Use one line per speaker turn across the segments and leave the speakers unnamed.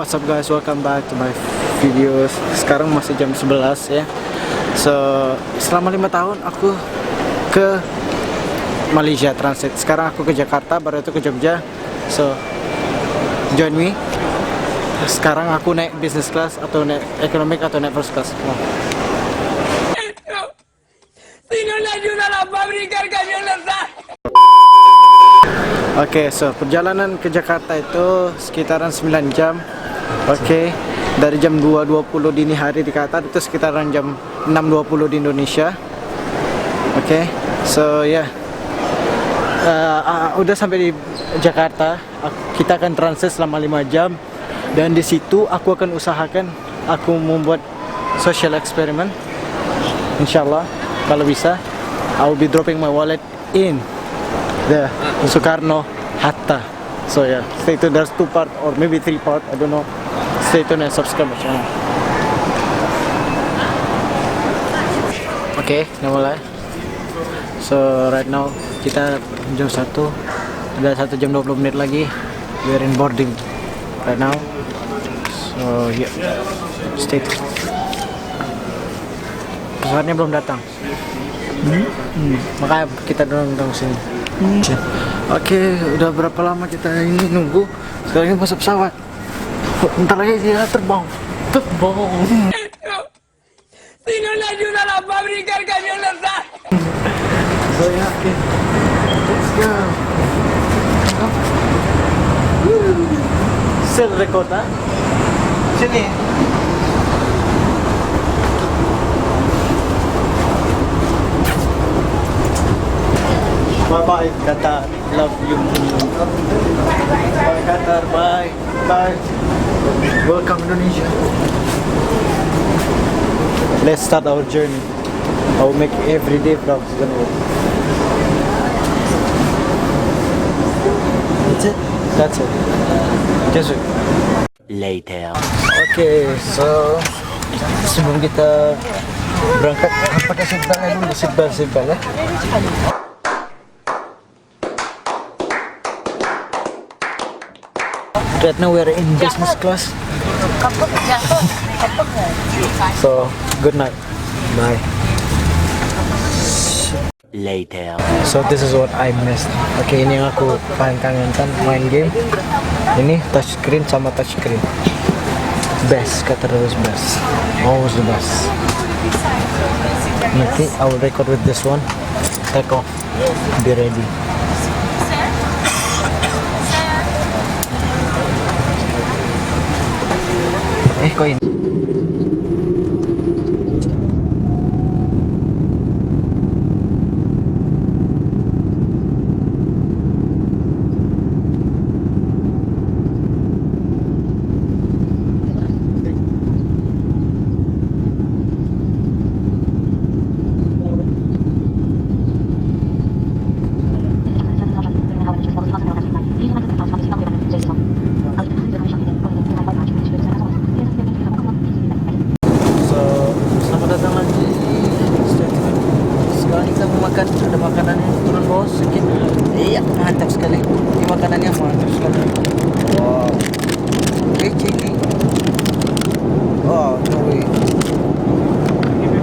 what's up guys, welcome back to my videos. Sekarang masih jam 11 ya. So, selama 5 tahun aku ke Malaysia transit. Sekarang aku ke Jakarta, baru itu ke Jogja. So, join me. Sekarang aku naik business class atau naik economic atau naik first class. Oke, so perjalanan ke Jakarta itu sekitaran 9 jam. Oke, dari jam 2.20 dini hari di Qatar itu sekitaran jam 6.20 di Indonesia. Oke, so ya, udah sampai di Jakarta. Kita akan transit selama 5 jam. Dan di situ aku akan usahakan aku membuat social experiment. Insyaallah, kalau bisa, I will be dropping my wallet in the Soekarno Hatta. So yeah, stay tuned. There's 2 part or maybe 3 part. I don't know. Stay tuned and subscribe my channel. Okay, kita mulai. So right now kita jam 1. Ada 1 jam 20 menit lagi. We're in boarding right now. So yeah, stay tuned. Pesawatnya belum datang. Makanya kita dorong sini. Oke, udah berapa lama kita ini nunggu. Sekarang ini masuk pesawat. Bentar lagi dia terbang.
Sino le ayudan a fabricar camiones?
So yeah, okay. Let's go. Sel record, ha? Sini. Bye-bye Qatar, love you. Bye Qatar, bye. Bye. Welcome Indonesia. Let's start our journey. I will make everyday vlogs. That's it? That's it. Just it.
Later.
Okay, so sebelum kita berangkat, pakai seatbelt dulu, seatbelt ya. Right now we're in business class. So, good night. Bye.
Later.
So this is what I missed. Oke, ini yang aku paling kangenkan, main game. Ini touchscreen sama touchscreen. Best, kata terus best. Always the best. Nanti I will record with this one. Take off. Be ready. Koin. Ada makanan yang turun bawah sedikit. Iya, mantap sekali. Ini makanannya mantap sekali. Wow. Kece ini. Oh, no way.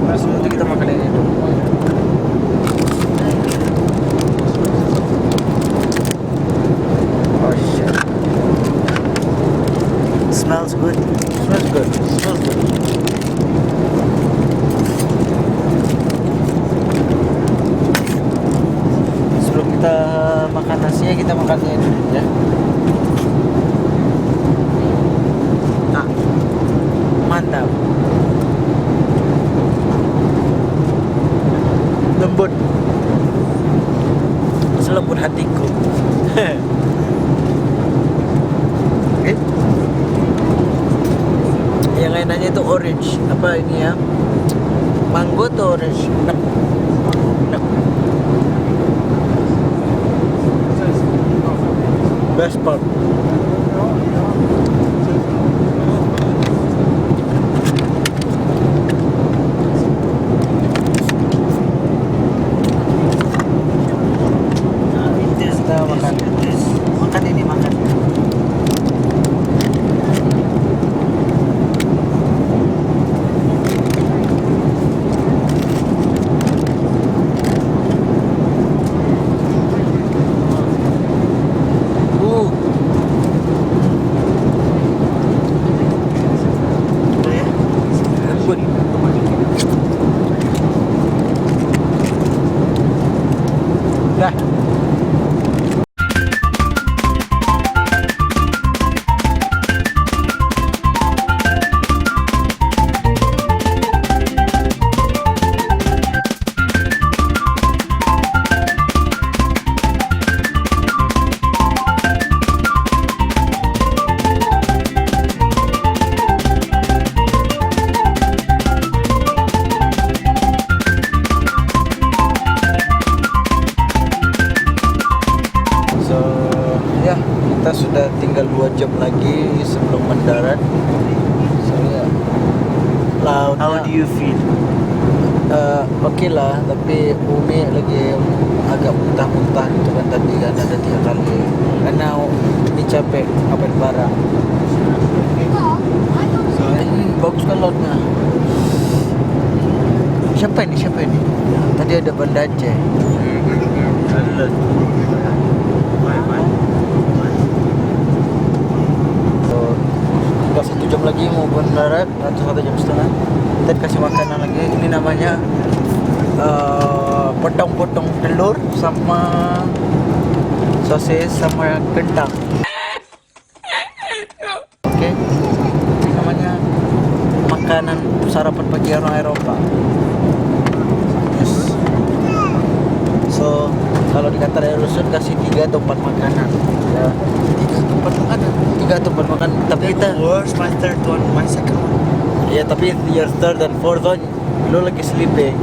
Nanti kita makan ini dulu. Oh shit. Smells good. Smells good. Smells good. Kita makan nasinya, kita makannya dulu ya. Nah, mantap, lembut, selembut hatiku. Okay. Yang enaknya itu orange, apa ini ya? Mango atau orange? Enak. Best part. Kita makan ini, makan. mendarat. Soalnya lautnya.
How do you feel?
Oke lah, tapi Umi lagi agak muntah-muntah gitu kan tadi kan ada 3 kali. Karena Umi capek ngapain barang. Soalnya bagus kan lautnya. Siapa ini? Tadi ada Banda Aceh. Udah 1 jam lagi mau mendarat atau 1 jam setengah. Kita kasih makanan lagi. Ini namanya potong-potong telur sama sosis sama kentang. Oke. Ini namanya makanan sarapan pagi orang Eropa. So, kalau di Qatar Airlines kasih 3 atau 4 makanan. Ya, 3 atau 4 makanan. 3 atau 4 makanan. Tapi kita
Where's my third one? My second one?
ya tapi your third and fourth one lo lagi sleeping.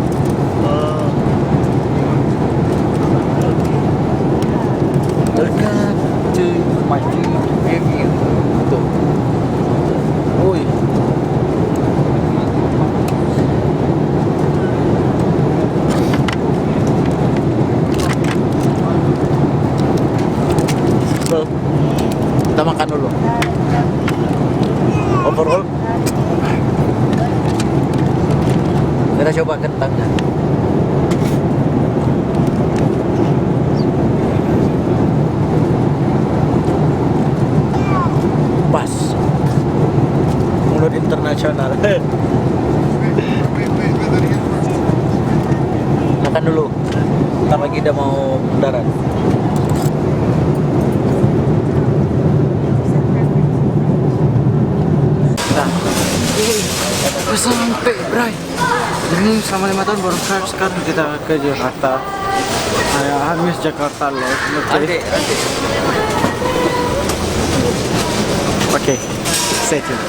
Welcome to my review. Tuh. Woi. So, kita makan dulu. Overall, kita coba kentangnya. Pas. Mulut internasional. Makan dulu. Ntar lagi udah mau mendarat. Nah, udah sampai, Bray. Ini selama 5 tahun baru sekarang kita ke Jakarta. I miss Jakarta loh. Oke, stay tuned.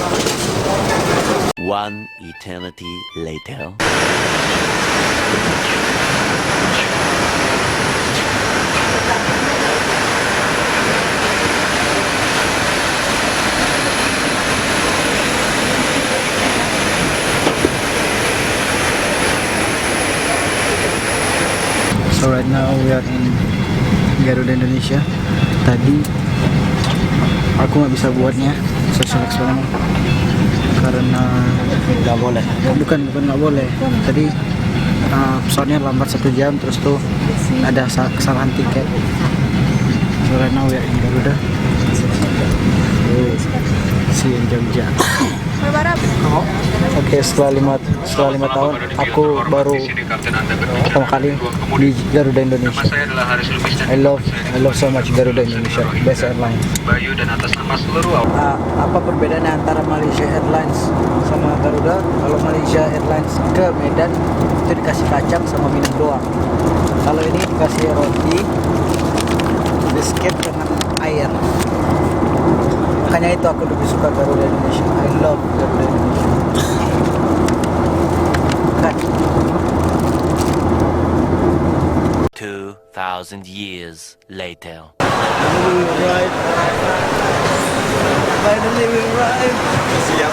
One eternity later.
So right now we are in Garuda Indonesia. Tadi aku nggak bisa buatnya social experiment karena
Nggak boleh.
bukan nggak boleh. Tadi pesawatnya lambat 1 jam, terus tuh ada kesalahan tiket. So right now we are in Garuda. See you in Jogja. Oke, setelah lima tahun aku baru pertama kali di Garuda Indonesia. I love so much Garuda Indonesia, best airline. Apa perbedaannya antara Malaysia Airlines sama Garuda? Kalau Malaysia Airlines ke Medan itu dikasih kacang sama minum doang. Kalau ini dikasih roti, biskuit dengan air. Makanya itu aku lebih suka Garuda Indonesia. I love Garuda Indonesia. Kan?
2,000 years later.
Finally we arrived. Siap.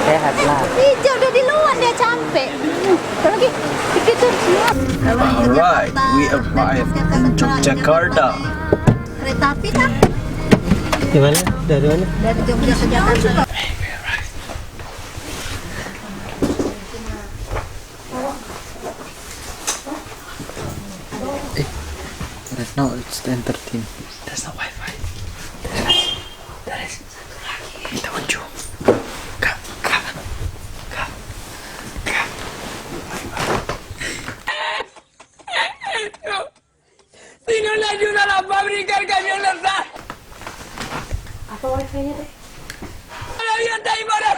Sehat lah.
Hijau udah di luar dia capek. Lagi dikit tuh siap.
Alright, we arrived in Yogyakarta.
Kereta api kan?
Di mana? Dari mana?
Dari Jogja ke Jakarta.
Right now it's 10:13.
There's no Wi-Fi. There is.
Kita unjuk. Kak.
Si no le ayudan a fabricar camionetas.
Apa wifi-nya deh?
¡La vida está ahí para!